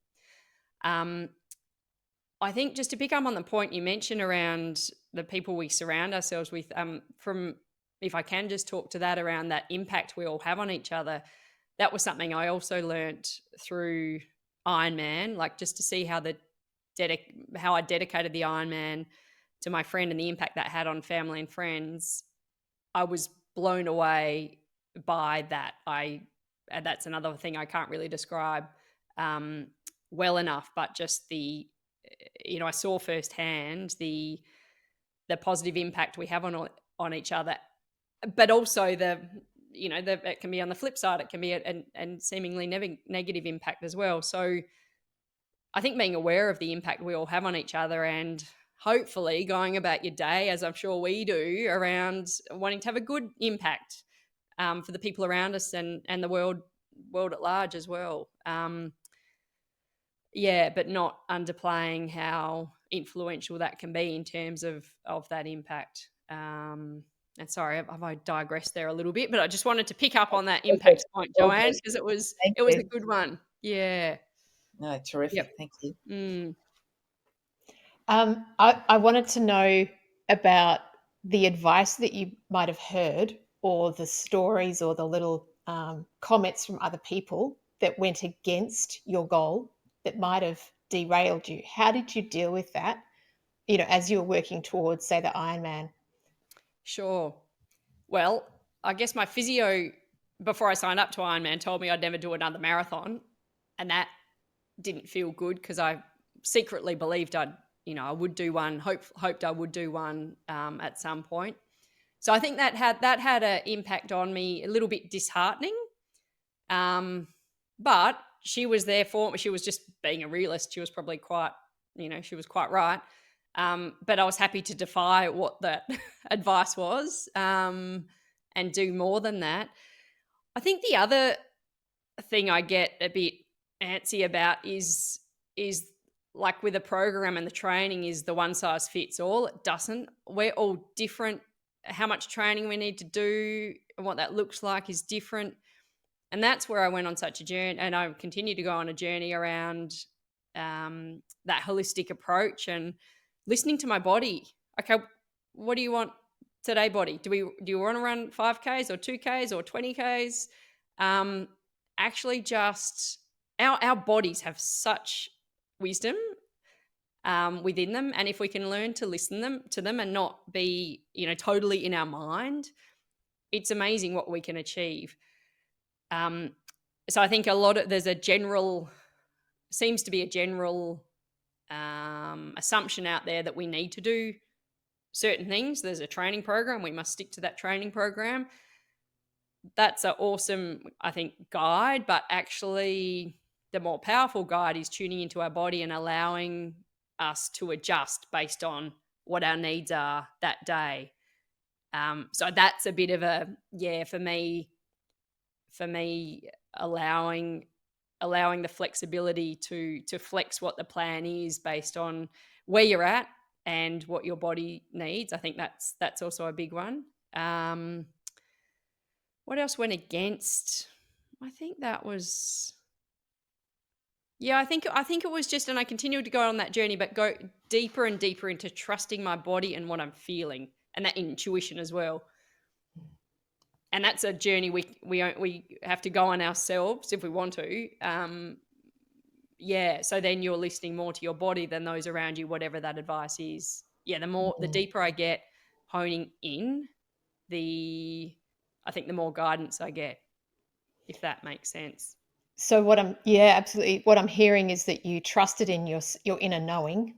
I think, just to pick up on the point you mentioned around the people we surround ourselves with, if I can just talk to that, around that impact we all have on each other, that was something I also learnt through Ironman, like just to see how I dedicated the Ironman to my friend and the impact that had on family and friends. I was blown away by that. And that's another thing I can't really describe well enough, but just I saw firsthand the positive impact we have on each other, but also it can be on the flip side. It can be and seemingly negative impact as well. So I think being aware of the impact we all have on each other, and hopefully going about your day, as I'm sure we do, around wanting to have a good impact for the people around us and the world at large as well. But not underplaying how influential that can be in terms of that impact. And sorry, have I digressed there a little bit, but I just wanted to pick up on that impact point, Joanne, because it was a good one. Yeah. No, terrific. Yep. Thank you. I wanted to know about the advice that you might have heard, or the stories, or the little comments from other people that went against your goal that might have derailed you. How did you deal with that, as you were working towards, say, the Ironman? Sure. Well, I guess my physio, before I signed up to Ironman, told me I'd never do another marathon, and that didn't feel good because I secretly believed I would do one, hoped I would do one at some point. So I think that had an impact on me, a little bit disheartening. But she was there for me. She was just being a realist. She was probably quite, she was quite right. But I was happy to defy what that advice was and do more than that. I think the other thing I get a bit antsy about is like with the program and the training, is the one size fits all. It doesn't. We're all different. How much training we need to do and what that looks like is different. And that's where I went on such a journey, and I continue to go on a journey around that holistic approach and listening to my body. Okay, what do you want today, body? Do you want to run 5Ks or 2Ks or 20Ks? Actually, just our bodies have such wisdom within them, and if we can learn to listen to them and not be, totally in our mind, it's amazing what we can achieve. So I think seems to be a general assumption out there that we need to do certain things. There's a training program. We must stick to that training program. That's an awesome, I think, guide. But actually, the more powerful guide is tuning into our body and allowing us to adjust based on what our needs are that day. So that's a bit of for me, allowing the flexibility to flex what the plan is based on where you're at and what your body needs. I think that's also a big one. What else went against? I think that was, I think it was just, and I continued to go on that journey, but go deeper and deeper into trusting my body and what I'm feeling, and that intuition as well. And that's a journey we have to go on ourselves if we want to. So then you're listening more to your body than those around you, whatever that advice is. The deeper I get honing in, I think the more guidance I get, if that makes sense. So absolutely. What I'm hearing is that you trusted in your inner knowing,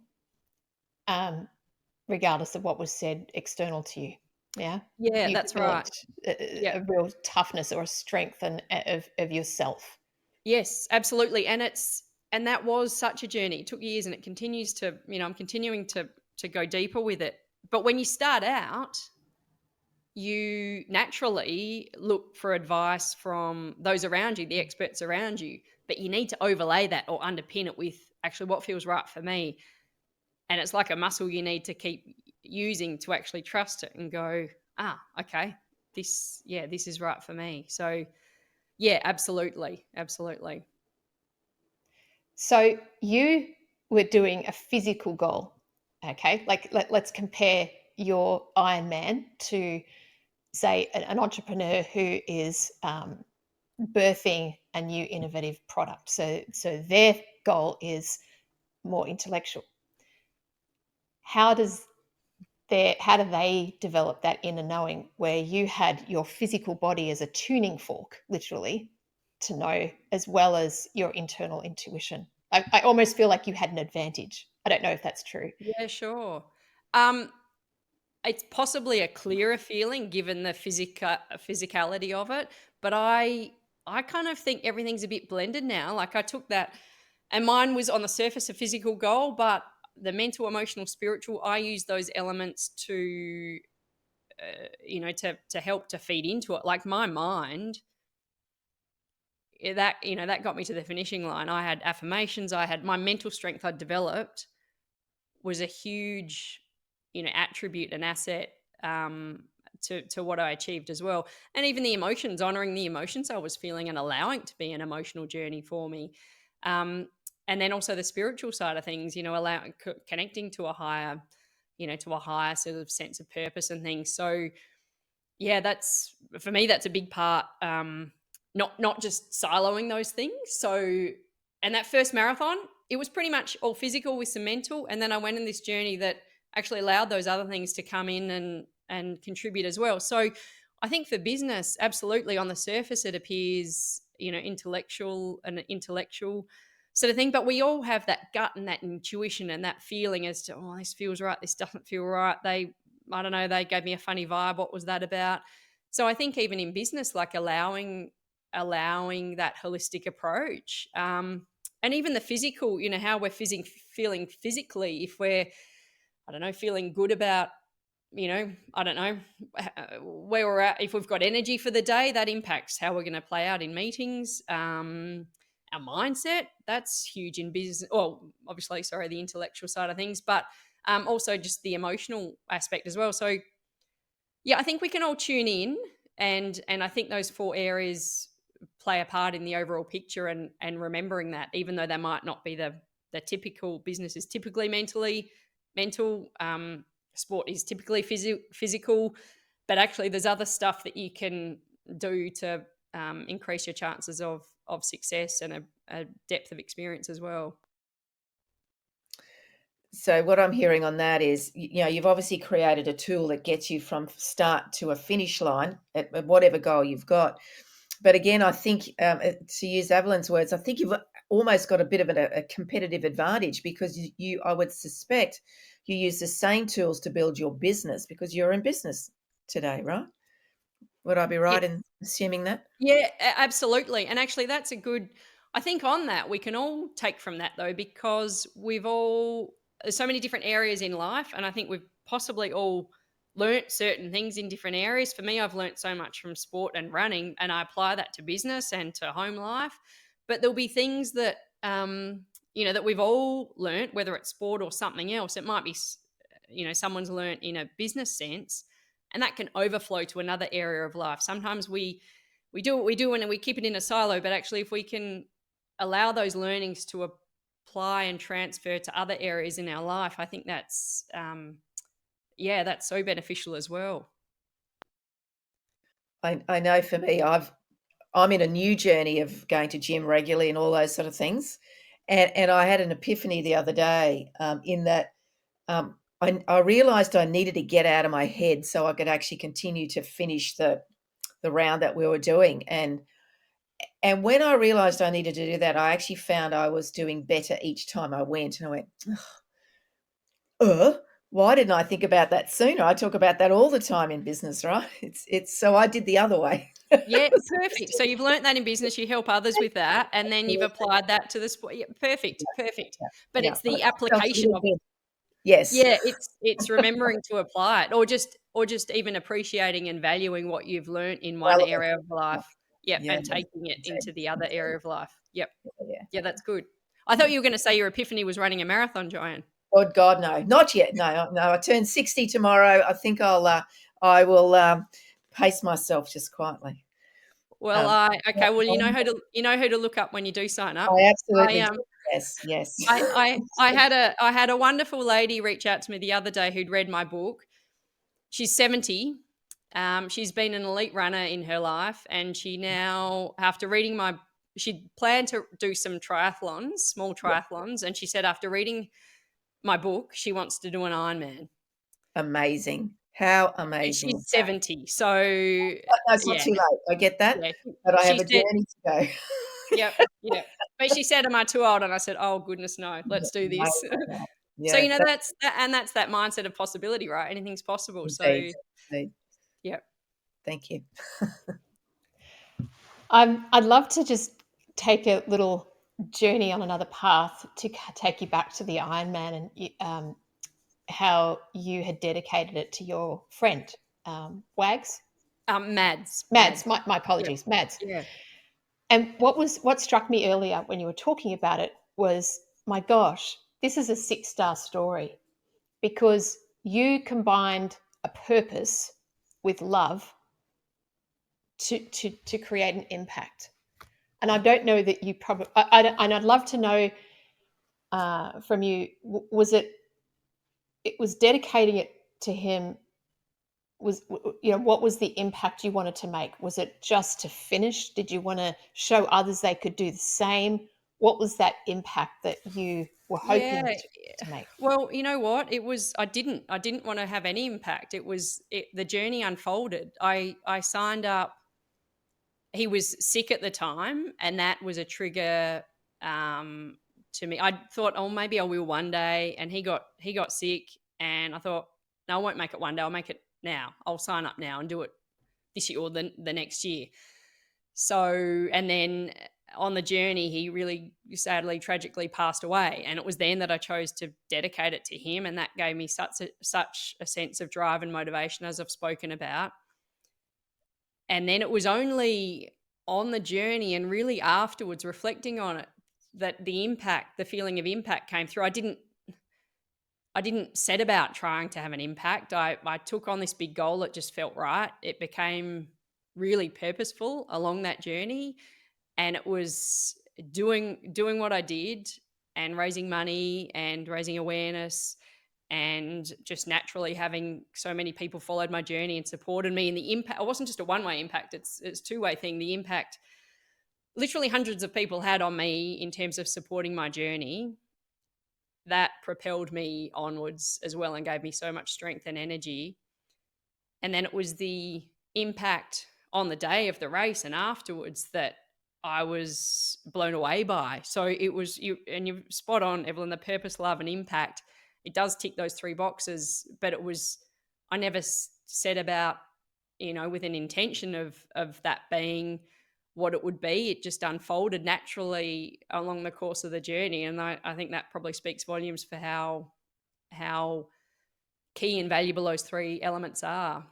regardless of what was said external to you. Yeah. Yeah, You that's right. A real toughness or a strength of yourself. Yes, absolutely. And that was such a journey. It took years, and it continues to, I'm continuing to go deeper with it. But when you start out, you naturally look for advice from those around you, the experts around you, but you need to overlay that or underpin it with actually what feels right for me. And it's like a muscle you need to keep using to actually trust it and go, okay, this is right for me. So yeah, absolutely. So you were doing a physical goal, okay? Like let's compare your Ironman to, say, an entrepreneur who is birthing a new innovative product. So their goal is more intellectual. How do they develop that inner knowing where you had your physical body as a tuning fork, literally, to know, as well as your internal intuition? I almost feel like you had an advantage. I don't know if that's true. Yeah, sure. It's possibly a clearer feeling given the physicality of it, but I kind of think everything's a bit blended now. Like I took that, and mine was on the surface a physical goal, but the mental, emotional, spiritual, I use those elements to to help to feed into it. Like my mind, that got me to the finishing line. I had affirmations, I had my mental strength I'd developed was a huge attribute and asset to what I achieved as well. And even the emotions, honoring the emotions I was feeling and allowing to be an emotional journey for me. And then also the spiritual side of things, connecting to a higher sort of sense of purpose and things. So yeah, that's, for me, that's a big part. Not just siloing those things. So, and that first marathon, it was pretty much all physical with some mental. And then I went in this journey that actually allowed those other things to come in and contribute as well. So I think for business, absolutely, on the surface, it appears, intellectual sort of thing, but we all have that gut and that intuition and that feeling as to, oh, this feels right, this doesn't feel right. They gave me a funny vibe. What was that about? So I think even in business, like allowing that holistic approach, and even the physical, how we're feeling physically, if we're, feeling good about, where we're at, if we've got energy for the day, that impacts how we're going to play out in meetings. Our mindset, that's huge in business. Well, obviously, the intellectual side of things, but also just the emotional aspect as well. So yeah, I think we can all tune in, and I think those 4 areas play a part in the overall picture, and remembering that, even though they might not be the typical business is typically mentally mental. Sport is typically physical, but actually there's other stuff that you can do to increase your chances of success and a depth of experience as well. So what I'm hearing on that is, you've obviously created a tool that gets you from start to a finish line at whatever goal you've got. But again, I think, to use Evelyn's words, I think you've almost got a bit of a competitive advantage, because I would suspect you use the same tools to build your business, because you're in business today, right? Would I be right in assuming that? Yeah, absolutely. And actually that's I think on that we can all take from that though, because there's so many different areas in life, and I think we've possibly all learnt certain things in different areas. For me, I've learnt so much from sport and running, and I apply that to business and to home life. But there'll be things that that we've all learnt, whether it's sport or something else. It might be someone's learnt in a business sense, and that can overflow to another area of life. Sometimes we do what we do and we keep it in a silo, but actually if we can allow those learnings to apply and transfer to other areas in our life, I think that's that's so beneficial as well. I know for me, I'm in a new journey of going to gym regularly and all those sort of things. And I had an epiphany the other day, in that I realized I needed to get out of my head so I could actually continue to finish the round that we were doing. And when I realized I needed to do that, I actually found I was doing better each time I went. And I went, why didn't I think about that sooner? I talk about that all the time in business, right? It's so I did the other way. Yeah, perfect. So you've learnt that in business, you help others with that, and then you've applied that to the sport. Yeah, perfect. But Yeah, it's the I felt a application little of bit. Yes. Yeah, it's remembering to apply it, or just even appreciating and valuing what you've learnt in one Relevant. area of life. Yep, Yeah, and taking it into the other area of life. Yep. yeah. Yeah, that's good. I thought you were gonna say your epiphany was running a marathon, Joanne. Oh God, no, not yet. No, no. I turn 60 tomorrow. I think I will pace myself just quietly. Well, Yeah, well, you know who to look up when you do sign up. I I absolutely do. Yes. I had a wonderful lady reach out to me the other day who'd read my book. She's 70. She's been an elite runner in her life, and she now, after reading she planned to do some triathlons, small triathlons, and she said after reading my book, she wants to do an Ironman. Amazing. How amazing. She's 70. So No, it's not too late. I get that, yeah, but I she have a said, journey to go. yep. But she said, am I too old? And I said, oh goodness, no, let's do this. So, Yeah, that's that mindset of possibility, right? Anything's possible. indeed, So, indeed. yeah. Thank you. I'd love to just take a little journey on another path to take you back to the Ironman and how you had dedicated it to your friend, Wags? Mads. My apologies, Mads. Yeah. And what struck me earlier when you were talking about it was, my gosh, this is a 6-star story, because you combined a purpose with love to create an impact. And I don't know that you probably, and I'd love to know from you, was it was dedicating it to him, what was the impact you wanted to make? Was it just to finish? Did you want to show others they could do the same? What was that impact that you were hoping to make? Well, you know what? I didn't want to have any impact. The journey unfolded. I signed up. He was sick at the time, and that was a trigger to me. I thought, oh, maybe I will one day. And he got sick, and I thought, no, I won't make it one day. I'll make it now. I'll sign up now and do it this year or the next year. So, and then on the journey, he really sadly, tragically passed away. And it was then that I chose to dedicate it to him. And that gave me such a sense of drive and motivation, as I've spoken about. And then it was only on the journey and really afterwards, reflecting on it, that the feeling of impact came through. I didn't set about trying to have an impact. I took on this big goal. It just felt right. It became really purposeful along that journey. And it was doing what I did and raising money and raising awareness and just naturally having so many people followed my journey and supported me. And the impact, it wasn't just a one-way impact, it's a two-way thing. The impact literally hundreds of people had on me in terms of supporting my journey, that propelled me onwards as well and gave me so much strength and energy. And then it was the impact on the day of the race and afterwards that I was blown away by. So it was you, and you're spot on, Evelyn, the purpose, love, and impact. It does tick those three boxes, but it was, I never set about, with an intention of that being what it would be. It just unfolded naturally along the course of the journey. And I think that probably speaks volumes for how key and valuable those three elements are.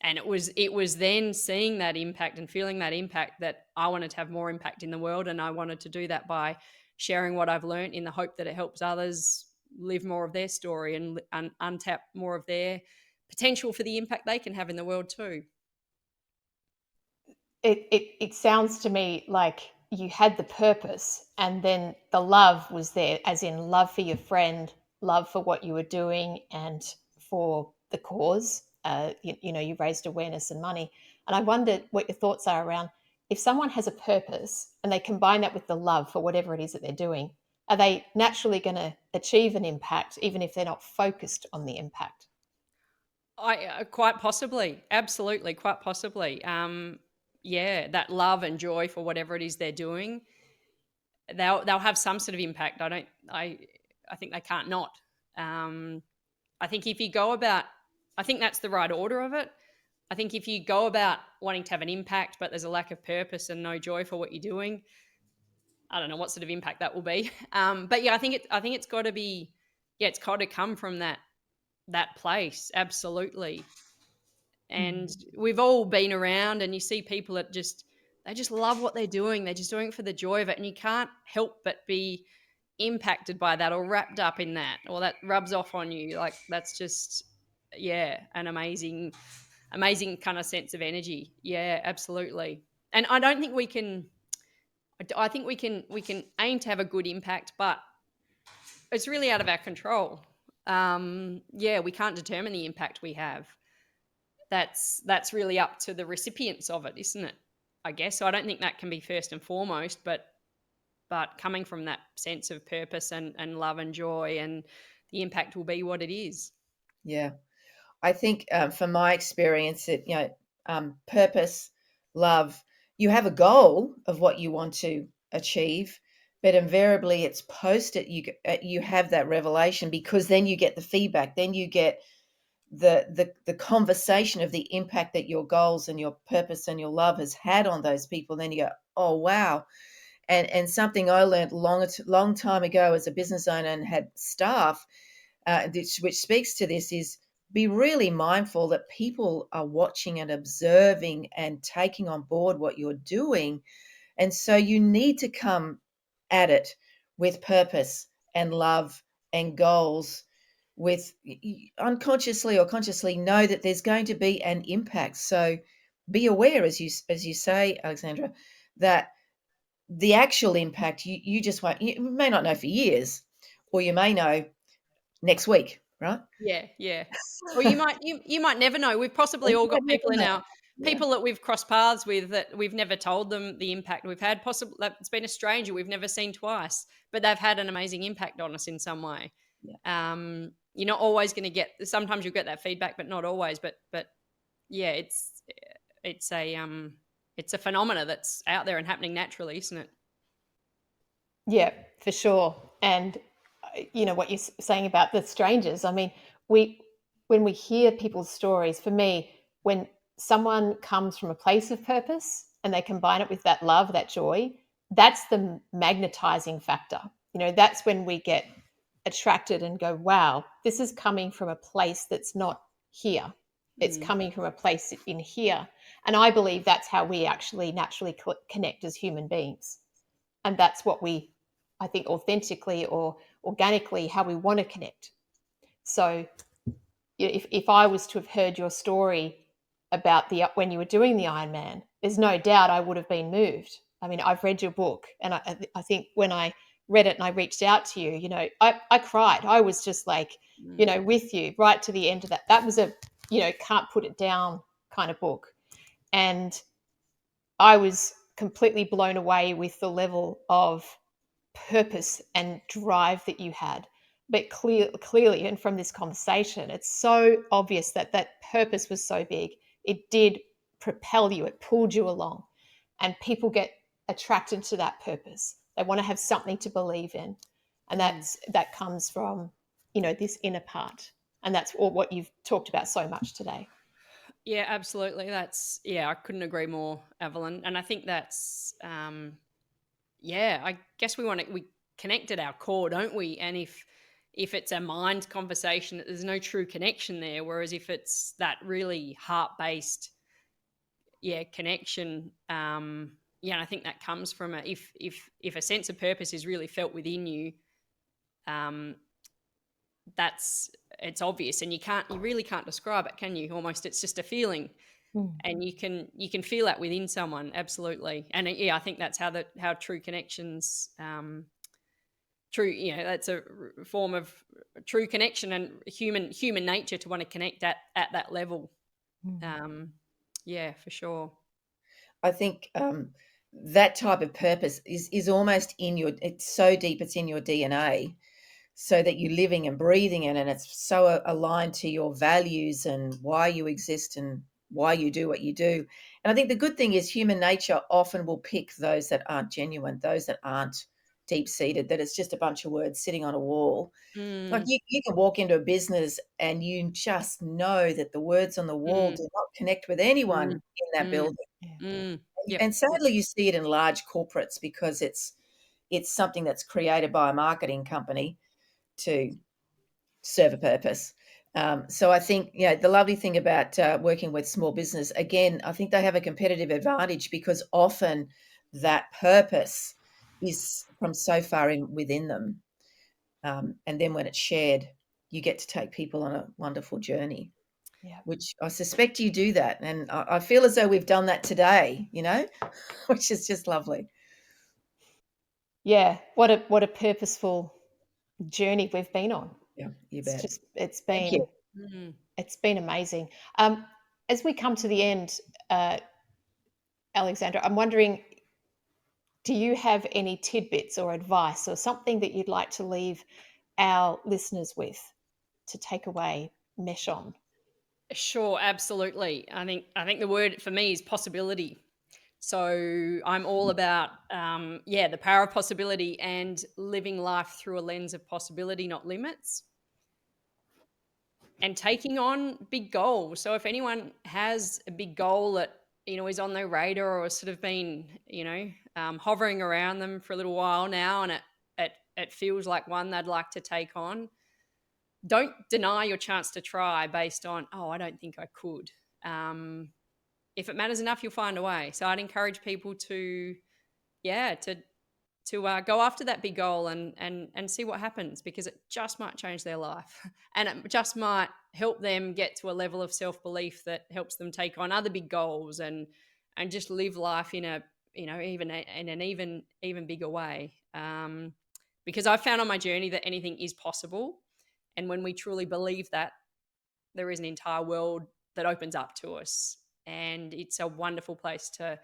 And it was then seeing that impact and feeling that impact that I wanted to have more impact in the world. And I wanted to do that by sharing what I've learned in the hope that it helps others live more of their story and untap more of their potential for the impact they can have in the world too. It sounds to me like you had the purpose and then the love was there, as in love for your friend, love for what you were doing and for the cause. You raised awareness and money. And I wondered what your thoughts are around, if someone has a purpose and they combine that with the love for whatever it is that they're doing, are they naturally going to achieve an impact even if they're not focused on the impact? Quite possibly, absolutely, quite possibly. That love and joy for whatever it is they're doing, they'll have some sort of impact. I think they can't not. I think if you go about, I think that's the right order of it. I think if you go about wanting to have an impact, but there's a lack of purpose and no joy for what you're doing, I don't know what sort of impact that will be. But yeah, I think it's got to be, it's got to come from that place, absolutely. And we've all been around and you see people that they just love what they're doing. They're just doing it for the joy of it. And you can't help but be impacted by that or wrapped up in that, or that rubs off on you. Like that's just, an amazing kind of sense of energy. Yeah, absolutely. And I don't think I think we can aim to have a good impact, but it's really out of our control. We can't determine the impact we have. That's really up to the recipients of it, isn't it? I guess. So I don't think that can be first and foremost, but coming from that sense of purpose and love and joy, and the impact will be what it is. Yeah. I think from my experience, purpose, love, you have a goal of what you want to achieve, but invariably it's post it, you have that revelation, because then you get the feedback, then you get the conversation of the impact that your goals and your purpose and your love has had on those people. Then you go, oh wow. And something I learned long time ago as a business owner and had staff, which speaks to this, is be really mindful that people are watching and observing and taking on board what you're doing. And so you need to come at it with purpose and love and goals, with unconsciously or consciously know that there's going to be an impact. So be aware, as you say, Alexandra, that the actual impact you just won't, you may not know for years, or you may know next week, right? Yeah. Or you might never know. We've possibly all got people in our people that we've crossed paths with that we've never told them the impact we've had. Possibly it's been a stranger we've never seen twice, but they've had an amazing impact on us in some way. Yeah. You're not always going to get. Sometimes you'll get that feedback, but not always. But yeah, it's a phenomena that's out there and happening naturally, isn't it? Yeah, for sure. And what you're saying about the strangers, I mean, when we hear people's stories, for me, when someone comes from a place of purpose and they combine it with that love, that joy, that's the magnetizing factor. That's when we get attracted and go, wow, this is coming from a place that's not here. It's coming from a place in here. And I believe that's how we actually naturally connect as human beings. And that's what I think authentically or organically, how we want to connect. So if I was to have heard your story about when you were doing the Ironman, there's no doubt I would have been moved. I mean, I've read your book, and I think when I read it and I reached out to you, I cried. I was just like, with you right to the end of that. That was a, can't put it down kind of book. And I was completely blown away with the level of purpose and drive that you had. But clearly, and from this conversation, it's so obvious that that purpose was so big. It did propel you, it pulled you along. And people get attracted to that purpose. They want to have something to believe in. And that comes from, this inner part. And that's what you've talked about so much today. Yeah, absolutely. I couldn't agree more, Evelyn. And I think that's, I guess we connect at our core, don't we? And if it's a mind conversation, there's no true connection there. Whereas if it's that really heart-based, connection, I think that comes from if a sense of purpose is really felt within you, it's obvious, and you really can't describe it, can you? Almost, it's just a feeling, and you can feel that within someone, absolutely. And I think that's how true connections, that's a form of true connection and human nature to want to connect at that level. For sure. I think that type of purpose is almost it's so deep, it's in your DNA, so that you're living and breathing in, and it's so aligned to your values and why you exist and why you do what you do. And I think the good thing is human nature often will pick those that aren't genuine, those that aren't deep-seated, that it's just a bunch of words sitting on a wall. Like you can walk into a business and you just know that the words on the wall do not connect with anyone in that building. Yep. And sadly, you see it in large corporates because it's something that's created by a marketing company to serve a purpose. So I think, the lovely thing about working with small business, again, I think they have a competitive advantage because often that purpose is from so far within them. And then when it's shared, you get to take people on a wonderful journey, which I suspect you do that. And I feel as though we've done that today, which is just lovely. Yeah. What a purposeful journey we've been on. Yeah, you bet. It's been amazing. As we come to the end, Alexandra, I'm wondering, do you have any tidbits or advice or something that you'd like to leave our listeners with to take away, mesh on? Sure, absolutely. I think the word for me is possibility. So I'm all about the power of possibility and living life through a lens of possibility, not limits, and taking on big goals. So if anyone has a big goal that is on their radar or sort of been hovering around them for a little while now, and it feels like one they'd like to take on, don't deny your chance to try based on, I don't think I could. If it matters enough, you'll find a way. So I'd encourage people to go after that big goal and see what happens, because it just might change their life, and it just might help them get to a level of self-belief that helps them take on other big goals and just live life in a even in an even bigger way. Because I've found on my journey that anything is possible, and when we truly believe that, there is an entire world that opens up to us, and it's a wonderful place to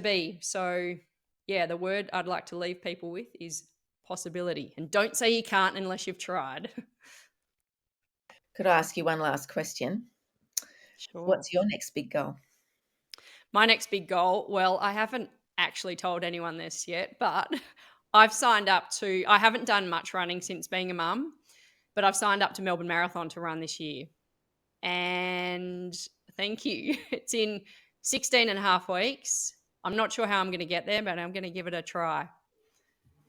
be. So the word I'd like to leave people with is possibility. And don't say you can't unless you've tried. Could I ask you one last question? Sure. What's your next big goal? My next big goal, well, I haven't actually told anyone this yet, but I've signed up I haven't done much running since being a mum, but I've signed up to Melbourne Marathon to run this year. And thank you. It's in 16 and a half weeks. I'm not sure how I'm going to get there, but I'm going to give it a try.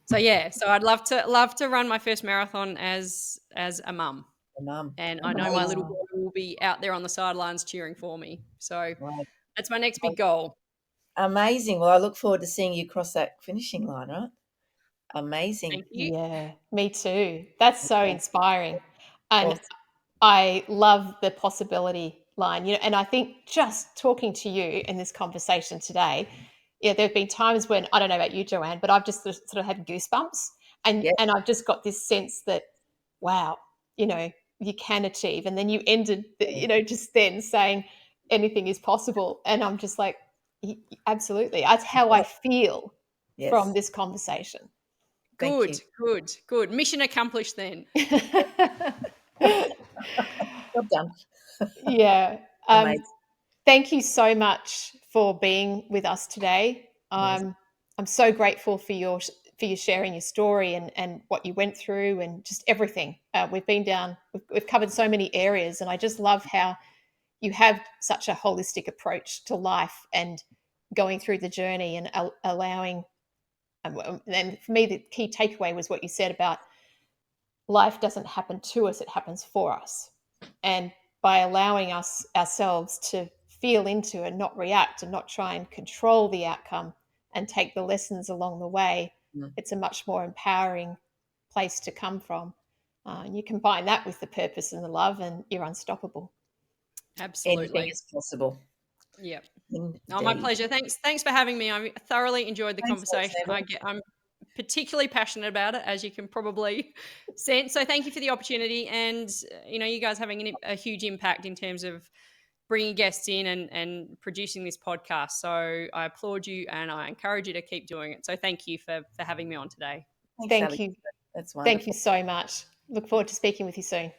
So I'd love to run my first marathon as a mum. And I know my little boy will be out there on the sidelines cheering for me. So that's my next big goal. Amazing. Well, I look forward to seeing you cross that finishing line, right? Amazing. Thank you. Yeah, me too. That's so inspiring. And Awesome. I love the possibility line, and I think just talking to you in this conversation today, there have been times when, I don't know about you, Joanne, but I've just sort of had goosebumps, And Yeah. I've just got this sense that, wow, you can achieve. And then you ended, just then saying anything is possible. And I'm just like, absolutely. That's how I feel from Yes. this conversation. Thank you. Good. Mission accomplished then. Job done. Yeah. Amazing. Thank you so much for being with us today. Yes. I'm so grateful for your sharing your story and what you went through and just everything. We've covered so many areas, and I just love how you have such a holistic approach to life and going through the journey and allowing. And for me, the key takeaway was what you said about life doesn't happen to us; it happens for us. And by allowing ourselves to feel into and not react and not try and control the outcome and take the lessons along the way, it's a much more empowering place to come from. And you combine that with the purpose and the love, and you're unstoppable. Absolutely. Anything is possible. Yep. Indeed. Oh, my pleasure. Thanks for having me. I thoroughly enjoyed the Thanks, conversation. Alexandra. I'm particularly passionate about it, as you can probably sense. So thank you for the opportunity, and you guys having a huge impact in terms of bringing guests in and producing this podcast. So I applaud you, and I encourage you to keep doing it. So thank you for having me on today. Thanks, Thank Alex. you. That's wonderful. Thank you so much. Look forward to speaking with you soon.